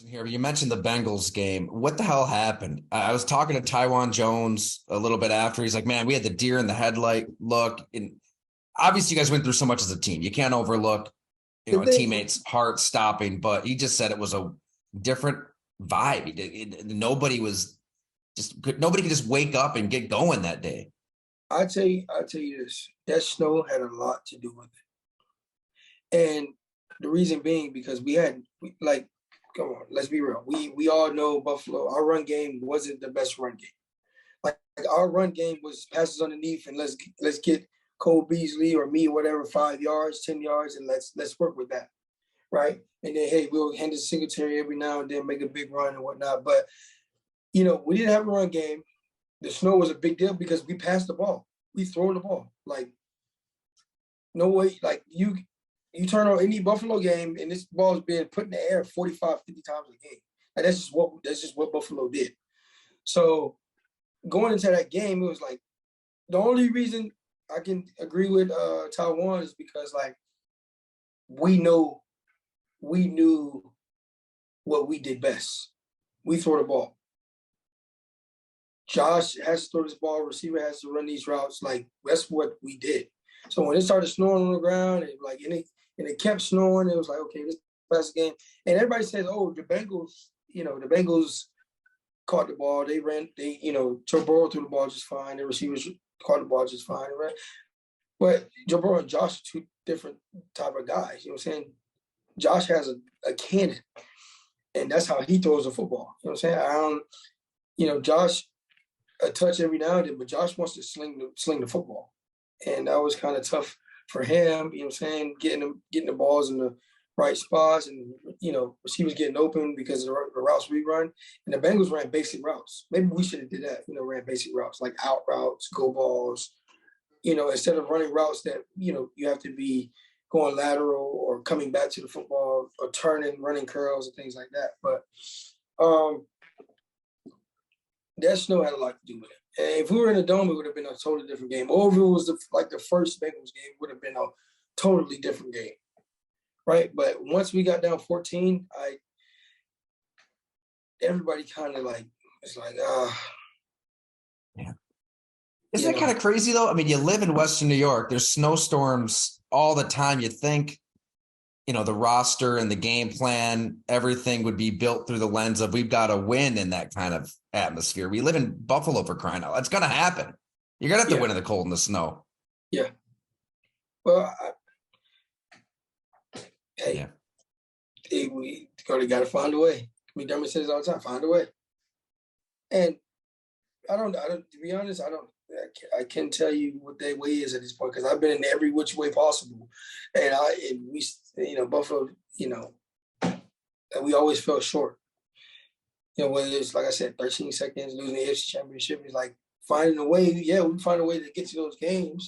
Here, you mentioned the Bengals game. What the hell happened? I was talking to Taiwan Jones a little bit after. He's like, "Man, we had the deer in the headlight look." And obviously, you guys went through so much as a team. You can't overlook, The a thing, teammate's heart stopping. But he just said it was a different vibe. Nobody was nobody could just wake up and get going that day. I tell you this, that snow had a lot to do with it. And the reason being because like, come on, let's be real. We all know Buffalo, our run game wasn't the best run game. Like our run game was passes underneath and let's get Cole Beasley or me, whatever, 5 yards, 10 yards, and let's work with that. Right. And then hey, we'll hand it to Singletary every now and then, make a big run and whatnot. But we didn't have a run game. The snow was a big deal because we passed the ball. We throw the ball. Like no way, like you turn on any Buffalo game and this ball is being put in the air 45, 50 times a game. Like that's just what Buffalo did. So going into that game, it was like the only reason I can agree with Taiwan is because like we know we knew what we did best. We throw the ball. Josh has to throw this ball, receiver has to run these routes. Like that's what we did. So when it started snowing on the ground and it kept snowing, it was like, okay, this last game. And everybody says, oh, the Bengals caught the ball. Joe Burrow threw the ball just fine. The receivers caught the ball just fine, right? But Joe Burrow and Josh are two different type of guys. You know what I'm saying? Josh has a cannon, and that's how he throws the football. You know what I'm saying? Josh a touch every now and then, but Josh wants to sling the football. And that was kind of tough for him, you know what I'm saying, getting the balls in the right spots and, receivers getting open because of the routes we run. And the Bengals ran basic routes. Maybe we should have did that, ran basic routes like out routes, go balls, instead of running routes that, you have to be going lateral or coming back to the football or turning, running curls and things like that. But that snow had a lot to do with it. And if we were in a dome, it would have been a totally different game. Or if it was the first Bengals game, it would have been a totally different game, right? But once we got down 14, everybody kind of like it's like Yeah. Isn't that kind of crazy though? I mean, you live in Western New York. There's snowstorms all the time. You think, the roster and the game plan, everything would be built through the lens of we've got to win in that kind of atmosphere. We live in Buffalo for crying out loud. It's going to happen. You're going to have to win in the cold and the snow. Yeah. Well, hey, we got to find a way. McDermott says all the time, find a way. And I don't, to be honest, I can't tell you what that way is at this point because I've been in every which way possible. And Buffalo, we always fell short. Whether it's, like I said, 13 seconds, losing the AFC Championship, is like finding a way. Yeah, we find a way to get to those games.